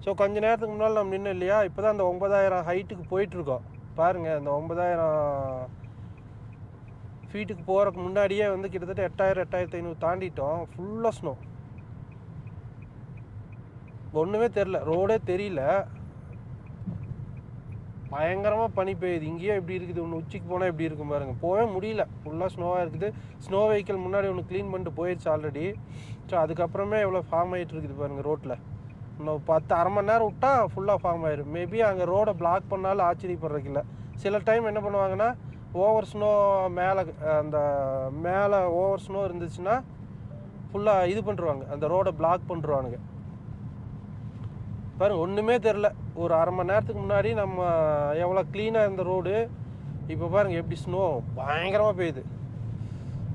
So கொஞ்ச நேரத்துக்கு முன்னால் நம்ம நின்று இல்லையா, இப்போ தான் அந்த 9000 ஹைட்டுக்கு போயிட்டுருக்கோம். பாருங்கள், அந்த 9000 ஃபீட்டுக்கு போகிறதுக்கு முன்னாடியே வந்து கிட்டத்தட்ட 8000 8500 தாண்டிட்டோம். ஃபுல்லாக ஸ்னோ. ஒன்றுமே தெரில, ரோடே தெரியல. பயங்கரமாக பனி பெய்யுது. இங்கேயே எப்படி இருக்குது, ஒன்று உச்சிக்கு போனால் எப்படி இருக்கும் பாருங்கள். போகவே முடியல, ஃபுல்லாக ஸ்னோவாக இருக்குது. ஸ்னோ வெஹிக்கிள் முன்னாடி ஒன்று க்ளீன் பண்ணிட்டு போயிடுச்சு ஆல்ரெடி. ஸோ அதுக்கப்புறமே எவ்வளோ ஃபார்ம் ஆகிட்டு இருக்குது பாருங்கள் ரோட்டில். இன்னும் 10 அரை மணி நேரம் விட்டால் ஃபுல்லாக ஃபார்ம் ஆயிடும். மேபி அங்கே ரோடை பிளாக் பண்ணாலும் ஆச்சரியப்படுறதுக்கு இல்லை. சில டைம் என்ன பண்ணுவாங்கன்னா, ஓவர் ஸ்னோ மேலே அந்த மேலே ஓவர் ஸ்னோ இருந்துச்சுன்னா ஃபுல்லாக இது பண்ணுருவாங்க, அந்த ரோடை பிளாக் பண்ணுருவானுங்க. பாருங்கள், ஒன்றுமே தெரில. ஒரு அரை மணி நேரத்துக்கு முன்னாடி நம்ம எவ்வளோ க்ளீனாக இருந்த ரோடு, இப்போ பாருங்கள் எப்படி ஸ்னோ பயங்கரமாக பெய்யுது.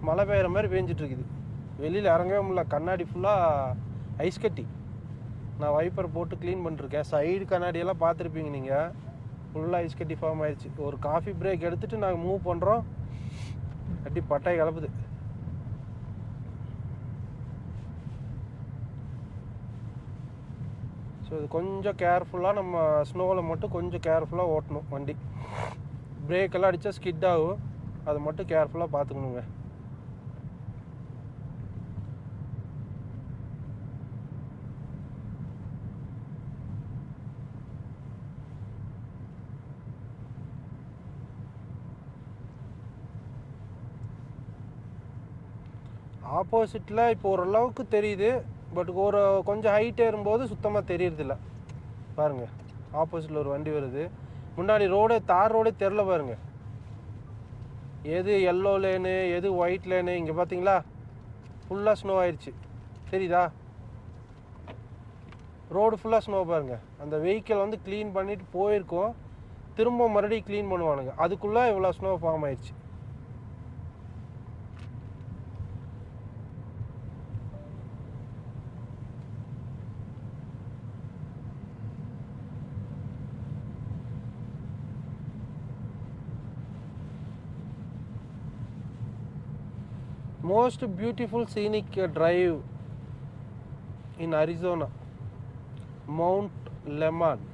மழை பெய்கிற மாதிரி பெஞ்சிட்ருக்குது. வெளியில் இறங்கவே முடியல. கண்ணாடி ஃபுல்லாக ஐஸ் கட்டி. நான் வைப்பர் போட்டு க்ளீன் பண்ணிருக்கேன். சைடு கண்ணாடியெல்லாம் பார்த்துருப்பீங்க நீங்கள். ஃபுல்லாக ஐஸ் கட்டி ஃபார்ம் ஆயிடுச்சு. ஒரு காஃபி பிரேக் எடுத்துகிட்டு நாங்கள் மூவ் பண்ணுறோம். கட்டி பட்டாய் கலப்புது. ஸோ இது கொஞ்சம் கேர்ஃபுல்லாக நம்ம ஸ்னோவில் மட்டும் கொஞ்சம் கேர்ஃபுல்லாக ஓட்டணும் வண்டி. பிரேக்கெல்லாம் அடித்தா ஸ்கிட் ஆகும், அது மட்டும் கேர்ஃபுல்லாக பார்த்துக்கணுங்க. ஆப்போசிட்டில் இப்போ ஓரளவுக்கு தெரியுது, பட் ஒரு கொஞ்சம் ஹைட் ஏறும்போது சுத்தமாக தெரியறதில்ல. பாருங்கள், ஆப்போசிட்டில் ஒரு வண்டி வருது. முன்னாடி ரோடே தார் ரோடே தெரில பாருங்கள். எது எல்லோ லேனு எது ஒயிட் லேனு. இங்கே பார்த்தீங்களா, ஃபுல்லாக ஸ்னோ ஆயிடுச்சு. தெரியுதா, ரோடு ஃபுல்லாக ஸ்னோ பாருங்கள். அந்த வெஹிக்கிள் வந்து க்ளீன் பண்ணிவிட்டு போயிருக்கோம், திரும்ப மறுபடியும் க்ளீன் பண்ணுவானுங்க. அதுக்குள்ளே இவ்வளோ ஸ்னோ ஃபார்ம் ஆயிடுச்சு. மோஸ்ட் பியூட்டிஃபுல் சீனிக் டிரைவ் இன் அரிசோனா, மவுண்ட் லெமான்.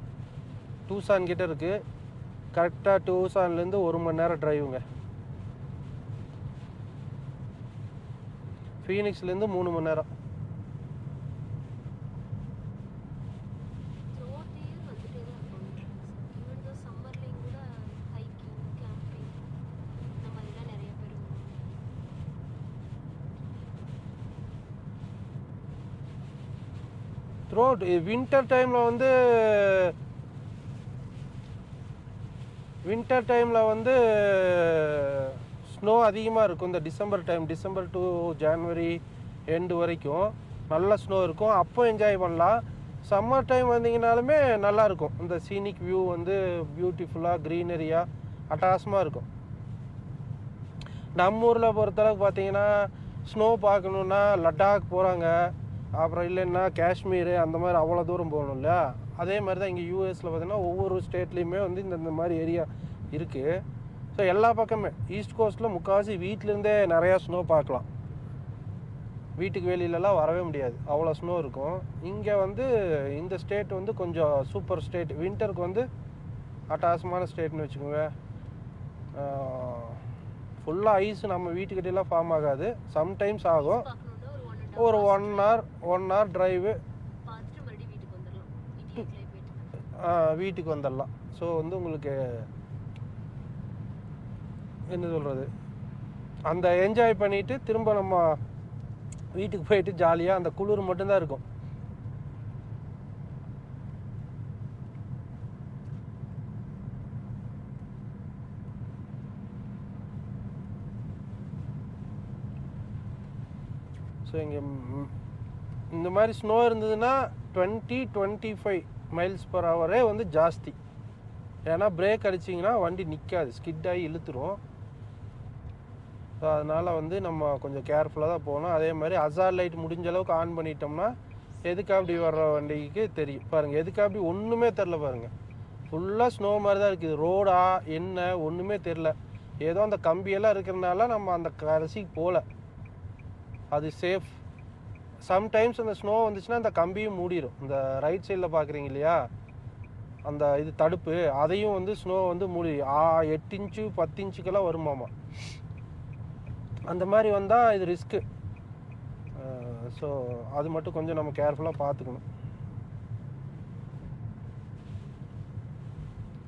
டூசான் கிட்ட இருக்குது. கரெக்டாக டூசான்லேருந்து 1 மணி நேரம் டிரைவுங்க. ஃபீனிக்ஸ்லேருந்து 3 மணி நேரம். த்ரோட் வின்டர் டைமில் வந்து ஸ்னோ அதிகமாக இருக்கும். இந்த டிசம்பர் டு ஜான்வரி எண்டு வரைக்கும் நல்ல ஸ்னோ இருக்கும். அப்போ என்ஜாய் பண்ணலாம். சம்மர் டைம் வந்தீங்கனாலுமே நல்லாயிருக்கும். இந்த சீனிக் வியூ வந்து பியூட்டிஃபுல்லாக க்ரீனரியாக அட்டகாசமாக இருக்கும். நம்ம ஊரில் பொறுத்தளவுக்கு பார்த்தீங்கன்னா, ஸ்னோ பார்க்கணுன்னா லடாக் போகிறாங்க, அப்புறம் இல்லைன்னா காஷ்மீர், அந்த மாதிரி அவ்வளோ தூரம் போகணும் இல்லையா. அதே மாதிரி தான் இங்கே யூஎஸில் பார்த்தீங்கன்னா ஒவ்வொரு ஸ்டேட்லேயுமே வந்து இந்த மாதிரி ஏரியா இருக்குது. ஸோ எல்லா பக்கமே ஈஸ்ட் கோஸ்ட்டில் முக்கால்வாசி வீட்டிலேருந்தே நிறையா ஸ்னோ பார்க்கலாம். வீட்டுக்கு வெளியிலலாம் வரவே முடியாது, அவ்வளோ ஸ்னோ இருக்கும். இங்கே வந்து இந்த ஸ்டேட் வந்து கொஞ்சம் சூப்பர் ஸ்டேட். வின்டருக்கு வந்து அட்டகாசமான ஸ்டேட்னு வச்சுக்கோங்க. ஃபுல்லாக ஐஸ் நம்ம வீட்டுக்கிட்டலாம் ஃபார்ம் ஆகாது, சம்டைம்ஸ் ஆகும். ஒரு 1 hour டிரைவு வீட்டுக்கு வந்துடலாம். ஸோ வந்து உங்களுக்கு என்ன சொல்கிறது, அந்த என்ஜாய் பண்ணிவிட்டு திரும்ப நம்ம வீட்டுக்கு போயிட்டு ஜாலியாக அந்த குளிர் மட்டும்தான் இருக்கும். ஸோ இங்கே இந்த மாதிரி ஸ்னோ இருந்ததுன்னா 20-25 மைல்ஸ் பர் ஹவரே வந்து ஜாஸ்தி. ஏன்னா பிரேக் அடிச்சிங்கன்னா வண்டி நிற்காது, ஸ்கிட் ஆகி இழுத்துரும். ஸோ அதனால் வந்து நம்ம கொஞ்சம் கேர்ஃபுல்லாக தான் போகணும். அதே மாதிரி ஹசார்ட் லைட் முடிஞ்ச அளவுக்கு ஆன் பண்ணிட்டோம்னா எதுக்காப்படி வர்ற வண்டிக்கு தெரியும். பாருங்கள், எதுக்காப்படி ஒன்றுமே தெரில பாருங்கள். ஃபுல்லாக ஸ்னோ மாதிரி தான் இருக்குது. ரோடா என்ன ஒன்றுமே தெரில. ஏதோ அந்த கம்பியெல்லாம் இருக்கிறதுனால நம்ம அந்த கடைசிக்கு போகல. அது சேஃப். சம்டைம்ஸ் அந்த ஸ்னோ வந்துச்சுன்னா அந்த கம்பியும் மூடிடும். இந்த ரைட் சைடில் பார்க்குறீங்க இல்லையா, அந்த இது தடுப்பு, அதையும் வந்து ஸ்னோ வந்து மூடி 8 இன்ச்சு 10 இன்ச்சுக்கெல்லாம் வருமாமா. அந்த மாதிரி வந்தால் இது ரிஸ்க்கு. ஸோ அது மட்டும் கொஞ்சம் நம்ம கேர்ஃபுல்லாக பார்த்துக்கணும்.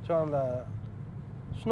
ஸோ அந்த